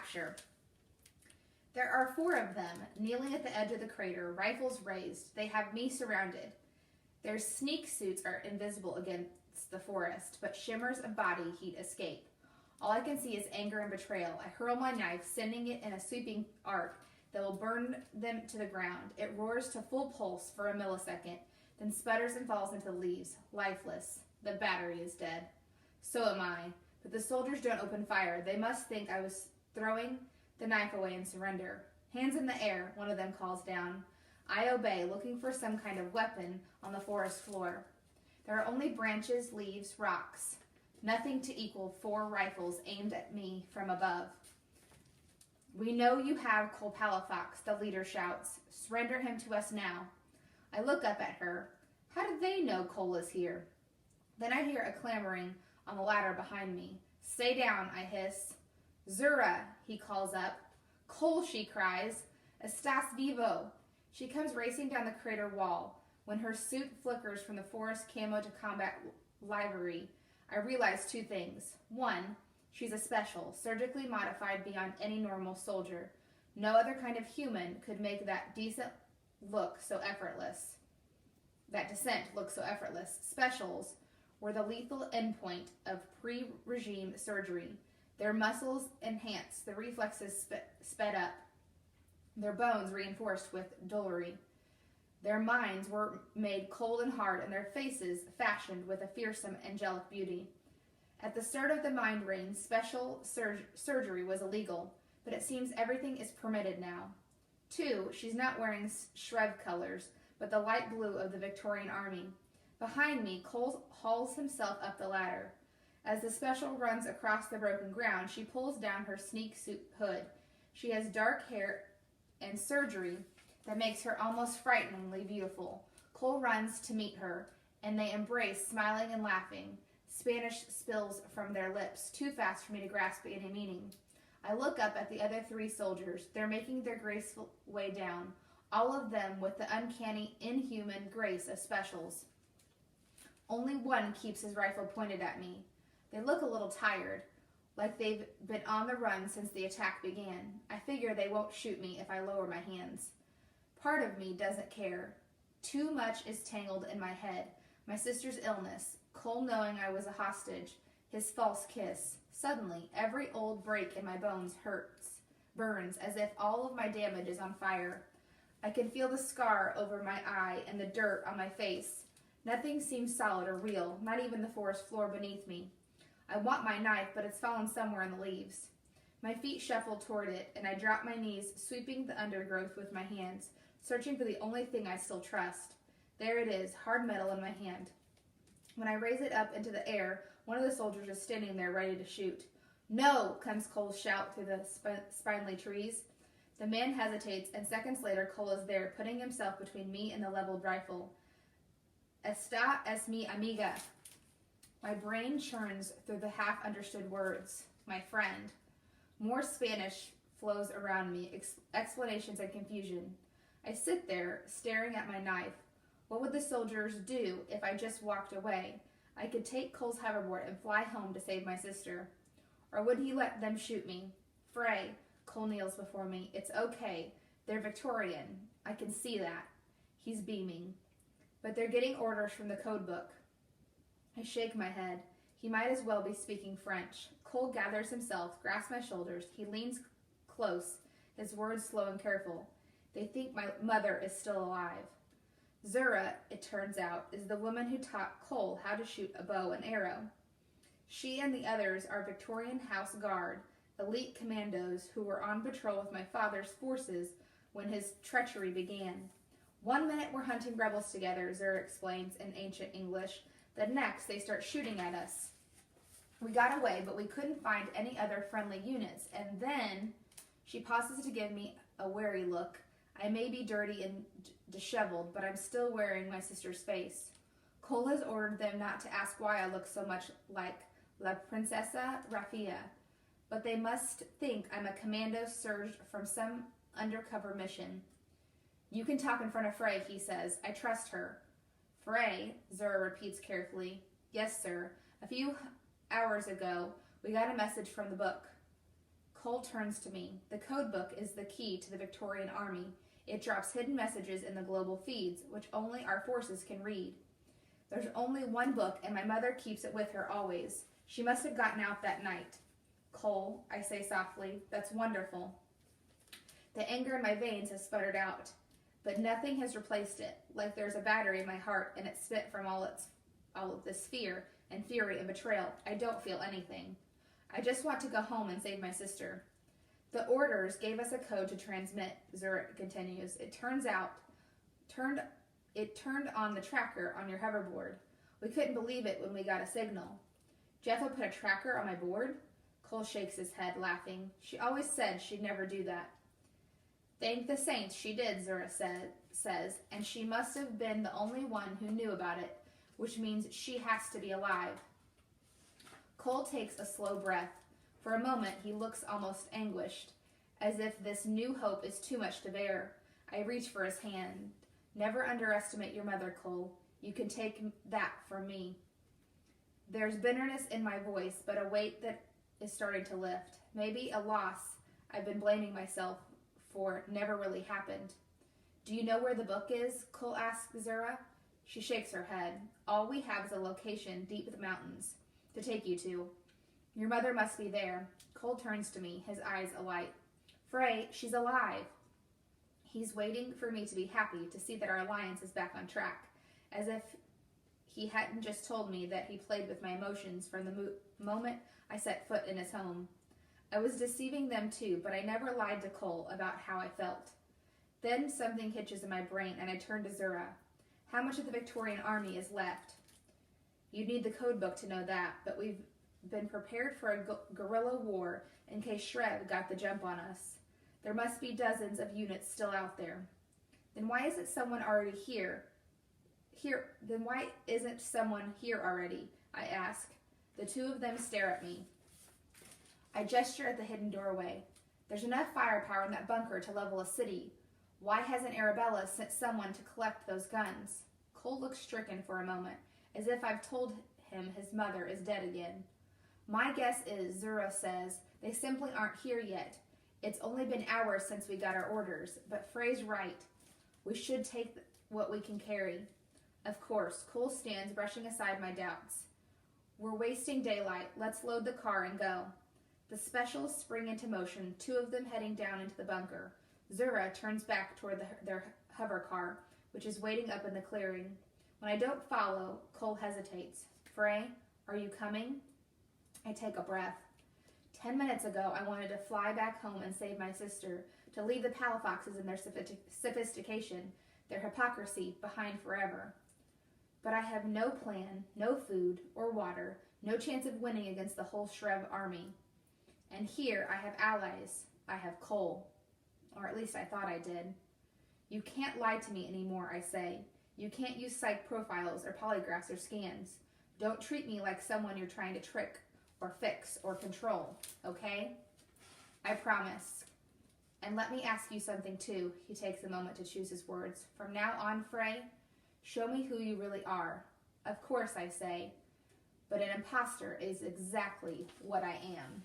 Capture. There are 4 of them, kneeling at the edge of the crater, rifles raised. They have me surrounded. Their sneak suits are invisible against the forest, but shimmers of body heat escape. All I can see is anger and betrayal. I hurl my knife, sending it in a sweeping arc that will burn them to the ground. It roars to full pulse for a millisecond, then sputters and falls into the leaves, lifeless. The battery is dead. So am I. But the soldiers don't open fire. They must think I was throwing the knife away in surrender. Hands in the air, one of them calls down. I obey, looking for some kind of weapon on the forest floor. There are only branches, leaves, rocks. Nothing to equal 4 rifles aimed at me from above. We know you have Cole Palafox, the leader shouts. Surrender him to us now. I look up at her. How do they know Cole is here? Then I hear a clamoring on the ladder behind me. Stay down, I hiss. Zura, he calls up. Cole, she cries. Estás vivo. She comes racing down the crater wall. When her suit flickers from the forest camo to combat livery, I realize 2 things. 1, she's a special, surgically modified beyond any normal soldier. No other kind of human could make that descent look so effortless. Specials were the lethal endpoint of pre-regime surgery. Their muscles enhanced, the reflexes sped up, their bones reinforced with drollery. Their minds were made cold and hard, and their faces fashioned with a fearsome, angelic beauty. At the start of the mind reign, special surgery was illegal, but it seems everything is permitted now. 2, she's not wearing Shrev colors, but the light blue of the Victorian Army. Behind me, Cole hauls himself up the ladder. As the special runs across the broken ground, she pulls down her sneak suit hood. She has dark hair and surgery that makes her almost frighteningly beautiful. Cole runs to meet her, and they embrace, smiling and laughing. Spanish spills from their lips, too fast for me to grasp any meaning. I look up at the other 3 soldiers. They're making their graceful way down, all of them with the uncanny, inhuman grace of specials. Only one keeps his rifle pointed at me. They look a little tired, like they've been on the run since the attack began. I figure they won't shoot me if I lower my hands. Part of me doesn't care. Too much is tangled in my head. My sister's illness, Cole knowing I was a hostage, his false kiss. Suddenly, every old break in my bones burns, as if all of my damage is on fire. I can feel the scar over my eye and the dirt on my face. Nothing seems solid or real, not even the forest floor beneath me. I want my knife, but it's fallen somewhere in the leaves. My feet shuffle toward it, and I drop my knees, sweeping the undergrowth with my hands, searching for the only thing I still trust. There it is, hard metal in my hand. When I raise it up into the air, one of the soldiers is standing there ready to shoot. No, comes Cole's shout through the spindly trees. The man hesitates, and seconds later Cole is there, putting himself between me and the leveled rifle. Esta es mi amiga. My brain churns through the half-understood words. My friend. More Spanish flows around me, explanations and confusion. I sit there, staring at my knife. What would the soldiers do if I just walked away? I could take Cole's hoverboard and fly home to save my sister. Or would he let them shoot me? Frey, Cole kneels before me. It's okay. They're Victorian. I can see that. He's beaming. But they're getting orders from the code book. I shake my head. He might as well be speaking French. Cole gathers himself, grasps my shoulders. He leans close, his words slow and careful. They think my mother is still alive. Zura, it turns out, is the woman who taught Cole how to shoot a bow and arrow. She and the others are Victorian House Guard, elite commandos who were on patrol with my father's forces when his treachery began. 1 minute we're hunting rebels together, Zura explains in ancient English. The next they start shooting at us. We got away, but we couldn't find any other friendly units. And then she pauses to give me a wary look. I may be dirty and disheveled, but I'm still wearing my sister's face. Cole has ordered them not to ask why I look so much like La Princesa Rafia, but they must think I'm a commando surged from some undercover mission. You can talk in front of Frey, he says. I trust her. Frey, Zura repeats carefully. Yes, sir. A few hours ago, we got a message from the book. Cole turns to me. The code book is the key to the Victorian Army. It drops hidden messages in the global feeds, which only our forces can read. There's only one book, and my mother keeps it with her always. She must have gotten out that night. Cole, I say softly, that's wonderful. The anger in my veins has sputtered out, but nothing has replaced it, like there's a battery in my heart and it's spent from all of this fear and fury and betrayal. I don't feel anything. I just want to go home and save my sister. The orders gave us a code to transmit, Zurich continues. It turned on the tracker on your hoverboard. We couldn't believe it when we got a signal. Jethro put a tracker on my board? Cole shakes his head, laughing. She always said she'd never do that. Thank the saints she did, Zura says, and she must have been the only one who knew about it, which means she has to be alive. Cole takes a slow breath. For a moment, he looks almost anguished, as if this new hope is too much to bear. I reach for his hand. Never underestimate your mother, Cole. You can take that from me. There's bitterness in my voice, but a weight that is starting to lift. Maybe a loss I've been blaming myself for never really happened. Do you know where the book is? Cole asks Zura. She shakes her head. All we have is a location deep in the mountains to take you to. Your mother must be there. Cole turns to me, his eyes alight. Frey, she's alive. He's waiting for me to be happy to see that our alliance is back on track, as if he hadn't just told me that he played with my emotions from the moment I set foot in his home. I was deceiving them too, but I never lied to Cole about how I felt. Then something hitches in my brain and I turn to Zura. How much of the Victorian Army is left? You'd need the code book to know that, but we've been prepared for a guerrilla war in case Shrev got the jump on us. There must be dozens of units still out there. Then why isn't someone already here? Then why isn't someone here already? I ask. The two of them stare at me. I gesture at the hidden doorway. There's enough firepower in that bunker to level a city. Why hasn't Arabella sent someone to collect those guns? Cole looks stricken for a moment, as if I've told him his mother is dead again. My guess is, Zura says, they simply aren't here yet. It's only been hours since we got our orders, but Frey's right. We should take what we can carry. Of course, Cole stands, brushing aside my doubts. We're wasting daylight. Let's load the car and go. The specials spring into motion, two of them heading down into the bunker. Zura turns back toward their hover car, which is waiting up in the clearing. When I don't follow, Cole hesitates. Frey, are you coming? I take a breath. 10 minutes ago, I wanted to fly back home and save my sister, to leave the Palafoxes and their sophistication, their hypocrisy, behind forever. But I have no plan, no food or water, no chance of winning against the whole Shrev army. And here I have allies. I have Cole. Or at least I thought I did. You can't lie to me anymore, I say. You can't use psych profiles or polygraphs or scans. Don't treat me like someone you're trying to trick or fix or control, okay? I promise. And let me ask you something too. He takes a moment to choose his words. From now on, Frey, show me who you really are. Of course, I say, but an imposter is exactly what I am.